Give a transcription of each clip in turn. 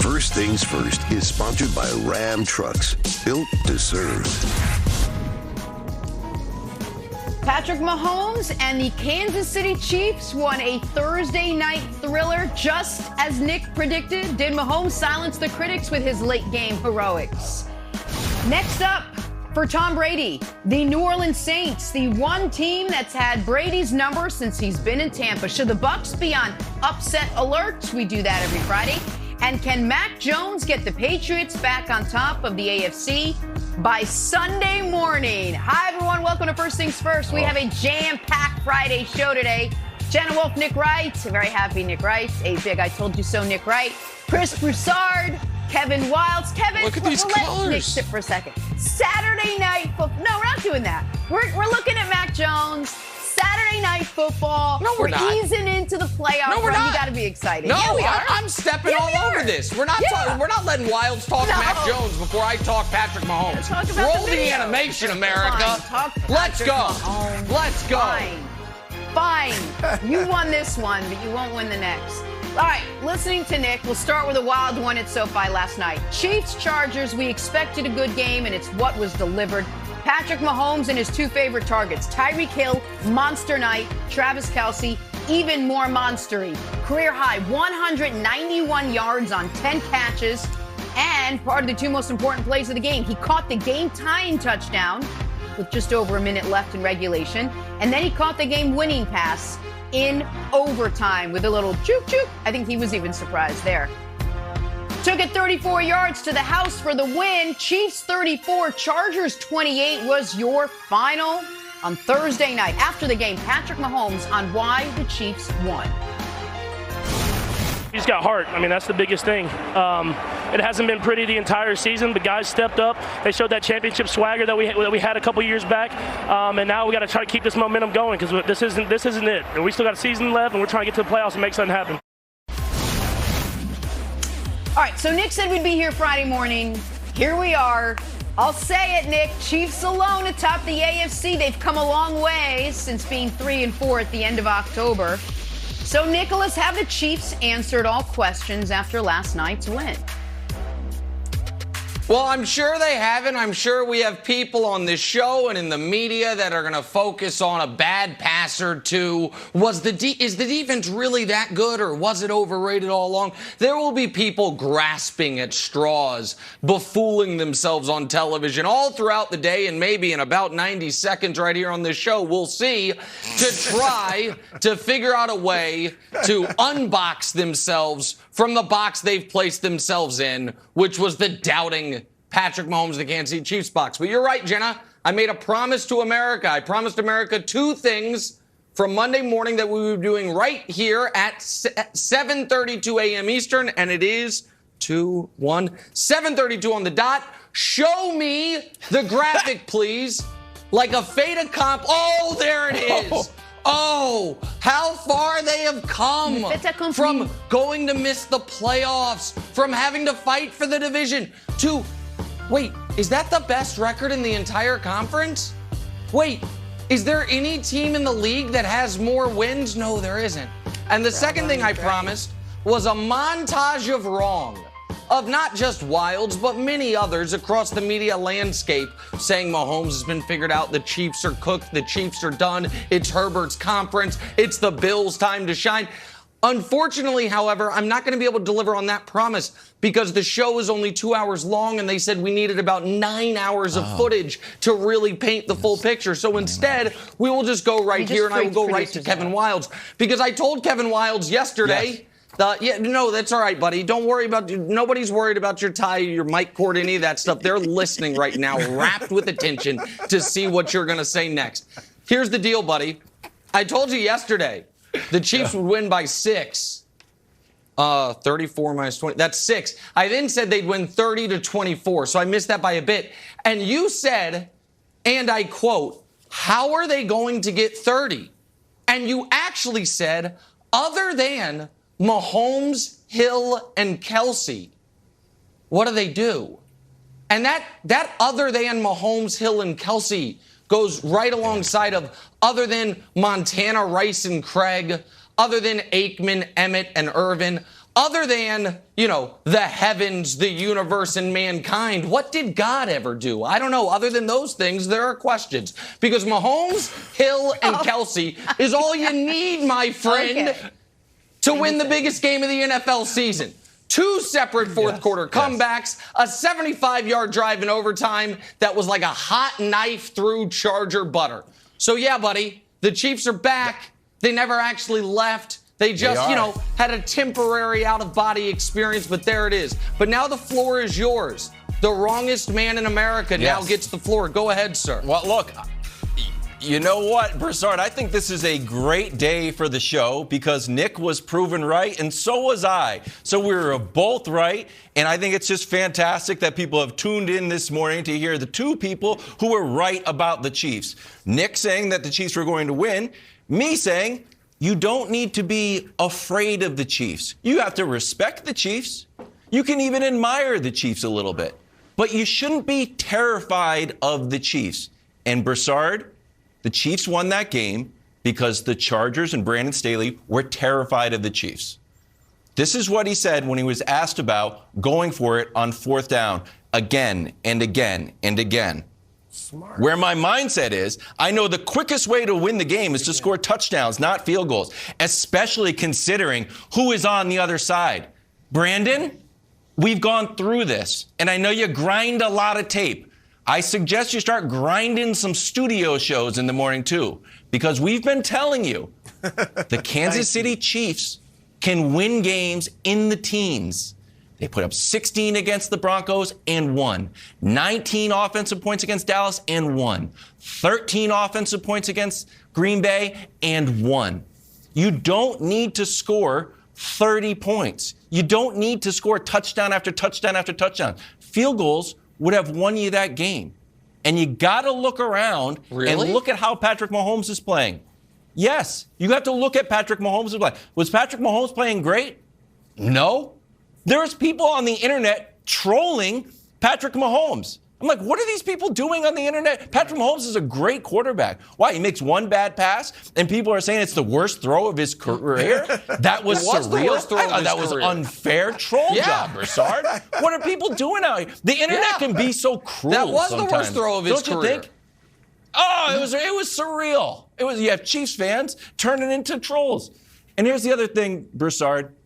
First Things First is sponsored by Ram Trucks, built to serve. Patrick Mahomes and the Kansas City Chiefs won a Thursday night thriller just as Nick predicted. Did Mahomes silence the critics with his late game heroics? Next up, for Tom Brady, the New Orleans Saints, the one team that's had Brady's number since he's been in Tampa. Should the Bucs be on upset alert? We do that every Friday. And can Mac Jones get the Patriots back on top of the AFC by Sunday morning? Hi, everyone. Welcome to First Things First. We have a jam-packed Friday show today. Jenna Wolf, Nick Wright. Very happy Nick Wright. A big I told you so Nick Wright. Chris Broussard. Kevin Wilds. Kevin, look at these colors. Let Nick sit for a second. Saturday night football. No, we're not doing that. We're looking at Mac Jones. Saturday night football. No, we're not. Easing into the playoffs. No, we're run. not. You got to be excited. No, yeah, we are. I'm stepping all over this. We're not talking. We're not letting Wilds talk Mac Jones before I talk Patrick Mahomes. Talk about Roll the animation, America. Let's go. Let's go. Fine. You won this one, but you won't win the next. All right, listening to Nick, we'll start with a wild one at SoFi last night. Chiefs-Chargers, we expected a good game, and it's what was delivered. Patrick Mahomes and his two favorite targets, Tyreek Hill, monster night, Travis Kelce, even more monstery. Career high, 191 yards on 10 catches, and part of the two most important plays of the game. He caught the game-tying touchdown with just over a minute left in regulation, and then he caught the game-winning pass in overtime with a little choop-choop. I think he was even surprised there. Took it 34 yards to the house for the win. Chiefs 34, Chargers 28 was your final on Thursday night. After the game, Patrick Mahomes on why the Chiefs won. He's got heart. I mean, that's the biggest thing. It hasn't been pretty the entire season, but guys stepped up. They showed that championship swagger that we had a couple years back, and now we got to try to keep this momentum going because this isn't it. And we still got a season left, and we're trying to get to the playoffs and make something happen. All right, so Nick said we'd be here Friday morning. Here we are. I'll say it, Nick. Chiefs alone atop the AFC. They've come a long way since being 3-4 at the end of October. So, Nicholas, have the Chiefs answered all questions after last night's win? Well, I'm sure they haven't. I'm sure we have people on this show and in the media that are going to focus on a bad pass or two. Is the defense really that good, or was it overrated all along? There will be people grasping at straws, befooling themselves on television all throughout the day, and maybe in about 90 seconds right here on this show, we'll see, to try to figure out a way to unbox themselves from the box they've placed themselves in, which was the doubting Patrick Mahomes, the Kansas City Chiefs box. But you're right, Jenna. I made a promise to America. I promised America two things from Monday morning that we were doing right here at 7:32 a.m. Eastern, and it is 7:32 on the dot. Show me the graphic, please. Like a fait accompli. Oh, there it is. Oh, how far they have come from going to miss the playoffs, from having to fight for the division, to, wait, is that the best record in the entire conference? Wait, is there any team in the league that has more wins? No, there isn't. And the second thing I promised was a montage of wrong. Of not just Wilds, but many others across the media landscape saying Mahomes has been figured out, the Chiefs are cooked, the Chiefs are done, it's Herbert's conference, it's the Bills' time to shine. Unfortunately, however, I'm not going to be able to deliver on that promise because the show is only 2 hours long and they said we needed about 9 hours of footage to really paint the full picture. So instead, we will just go right here and I will go right to Kevin Wilds because I told Kevin Wilds yesterday... Yes. That's all right, buddy. Don't worry about nobody's worried about your tie, your mic cord, any of that stuff. They're listening right now, rapt with attention to see what you're going to say next. Here's the deal, buddy. I told you yesterday the Chiefs would win by 6. 34 minus 20. That's 6. I then said they'd win 30-24, so I missed that by a bit. And you said, and I quote, how are they going to get 30? And you actually said, other than Mahomes, Hill, and Kelce, what do? And that other than Mahomes, Hill, and Kelce goes right alongside of other than Montana, Rice, and Craig, other than Aikman, Emmett, and Irvin, other than, the heavens, the universe, and mankind, what did God ever do? I don't know. Other than those things, there are questions. Because Mahomes, Hill, and Kelsey is all you need, my friend, to win the biggest game of the NFL season. 2 separate fourth-quarter comebacks, a 75-yard drive in overtime that was like a hot knife through Charger butter. So, yeah, buddy, the Chiefs are back. They never actually left. They just, had a temporary out-of-body experience, but there it is. But now the floor is yours. The wrongest man in America now gets the floor. Go ahead, sir. Well, look, you know what, Broussard? I think this is a great day for the show because Nick was proven right, and so was I. So we were both right, and I think it's just fantastic that people have tuned in this morning to hear the 2 people who were right about the Chiefs. Nick saying that the Chiefs were going to win, me saying you don't need to be afraid of the Chiefs. You have to respect the Chiefs. You can even admire the Chiefs a little bit. But you shouldn't be terrified of the Chiefs. And Broussard, the Chiefs won that game because the Chargers and Brandon Staley were terrified of the Chiefs. This is what he said when he was asked about going for it on 4th down again and again and again. Smart. Where my mindset is, I know the quickest way to win the game is to score touchdowns, not field goals, especially considering who is on the other side. Brandon, we've gone through this, and I know you grind a lot of tape. I suggest you start grinding some studio shows in the morning, too, because we've been telling you the Kansas City Chiefs can win games in the teens. They put up 16 against the Broncos and won. 19 offensive points against Dallas and won. 13 offensive points against Green Bay and won. You don't need to score 30 points. You don't need to score touchdown after touchdown after touchdown. Field goals would have won you that game. And you got to look around and look at how Patrick Mahomes is playing. Yes, you have to look at Patrick Mahomes' play. Was Patrick Mahomes playing great? No. There's people on the internet trolling Patrick Mahomes. I'm like, what are these people doing on the internet? Patrick Mahomes is a great quarterback. Why? He makes one bad pass, and people are saying it's the worst throw of his career? That was surreal. That was unfair troll job, Broussard. What are people doing out here? The internet can be so cruel That was sometimes. The worst throw of his career. Don't you think? Oh, it was surreal. You have Chiefs fans turning into trolls. And here's the other thing, Broussard.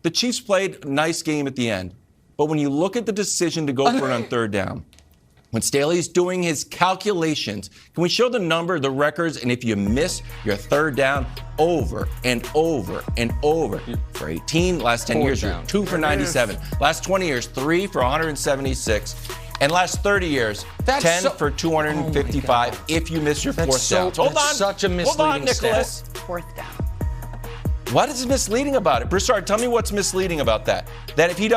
The Chiefs played a nice game at the end. But when you look at the decision to go for it on 3rd down, when Staley's doing his calculations, can we show the number, the records, and if you miss your 3rd down over and over and over, for 18, last 10 years, you're 2 for 97. Last 20 years, 3 for 176. And last 30 years, 10 for 255 if you miss your 4th down. So hold on. Such a misleading Nicholas. 4th down. What is misleading about it? Broussard, tell me what's misleading about that. That if he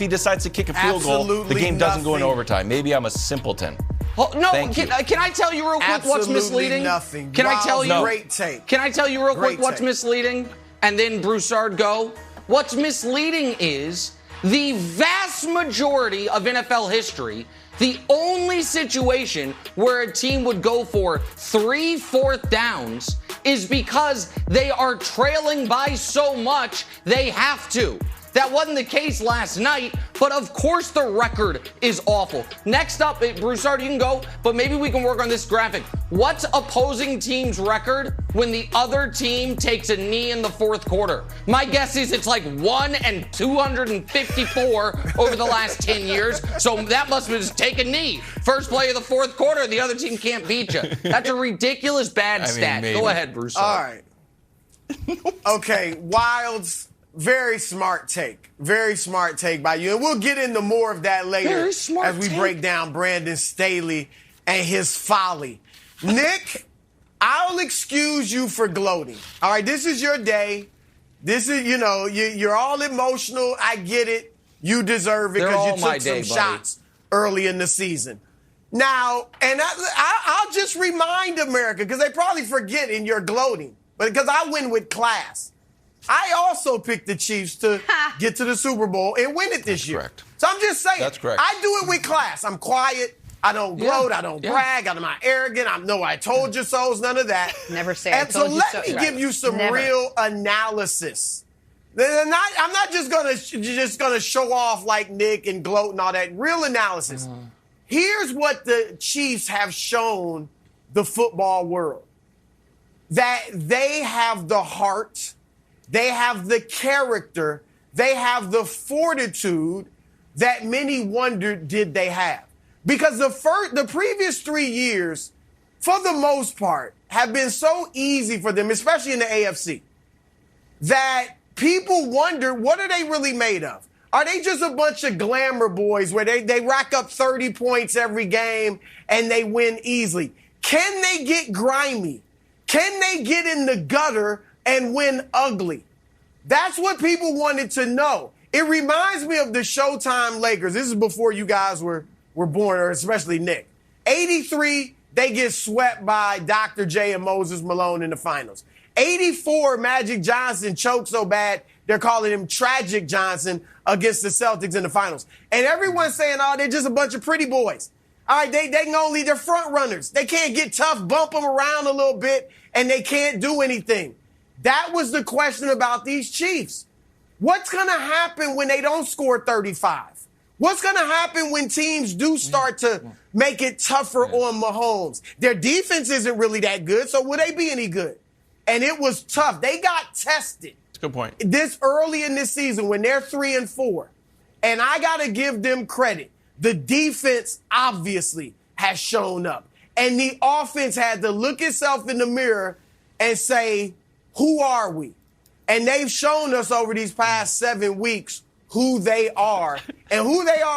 decides to kick a field goal, the game doesn't go into overtime. Maybe I'm a simpleton. Well, no, can I tell you real quick what's misleading? Nothing. Can I tell you? Great take. Can I tell you real quick what's misleading? And then Broussard go. What's misleading is the vast majority of NFL history, the only situation where a team would go for 3 4th downs is because they are trailing by so much they have to. That wasn't the case last night, but of course the record is awful. Next up, Broussard, you can go, but maybe we can work on this graphic. What's opposing team's record when the other team takes a knee in the 4th quarter? My guess is it's like 1 and 254 over the last 10 years, so that must have just take a knee. First play of the 4th quarter, the other team can't beat you. That's a ridiculous bad stat. Go ahead, Broussard. All right. Okay, Wild's very smart take. Very smart take by you. And we'll get into more of that later as we break down Brandon Staley and his folly. Nick, I'll excuse you for gloating. All right, this is your day. This is, you're all emotional. I get it. You deserve it because you took some shots early in the season. Now, and I'll just remind America, because they probably forget in your gloating, but because I win with class. I also picked the Chiefs to get to the Super Bowl and win it this year. Correct. So I'm just saying. That's correct. I do it with class. I'm quiet. I don't gloat. I don't brag. I'm not arrogant. I'm no, I told you so's, none of that. Never say I told you so. And so let me give you some real analysis. I'm not just gonna show off like Nick and gloat and all that. Real analysis. Here's what the Chiefs have shown the football world. That they have the heart, they have the character, they have the fortitude that many wondered did they have. Because the previous 3 years, for the most part, have been so easy for them, especially in the AFC, that people wonder, what are they really made of? Are they just a bunch of glamour boys where they rack up 30 points every game and they win easily? Can they get grimy? Can they get in the gutter and win ugly? That's what people wanted to know. It reminds me of the Showtime Lakers. This is before you guys were born, or especially Nick. 83, they get swept by Dr. J and Moses Malone in the finals. 84, Magic Johnson choked so bad, they're calling him Tragic Johnson against the Celtics in the finals. And everyone's saying, oh, they're just a bunch of pretty boys. All right, they're front runners. They can't get tough, bump them around a little bit, and they can't do anything. That was the question about these Chiefs. What's going to happen when they don't score 35? What's going to happen when teams do start to make it tougher on Mahomes? Their defense isn't really that good, so will they be any good? And it was tough. They got tested. That's a good point. This early in this season when they're 3-4. And I got to give them credit. The defense obviously has shown up. And the offense had to look itself in the mirror and say, who are we? And they've shown us over these past 7 weeks who they are. And who they are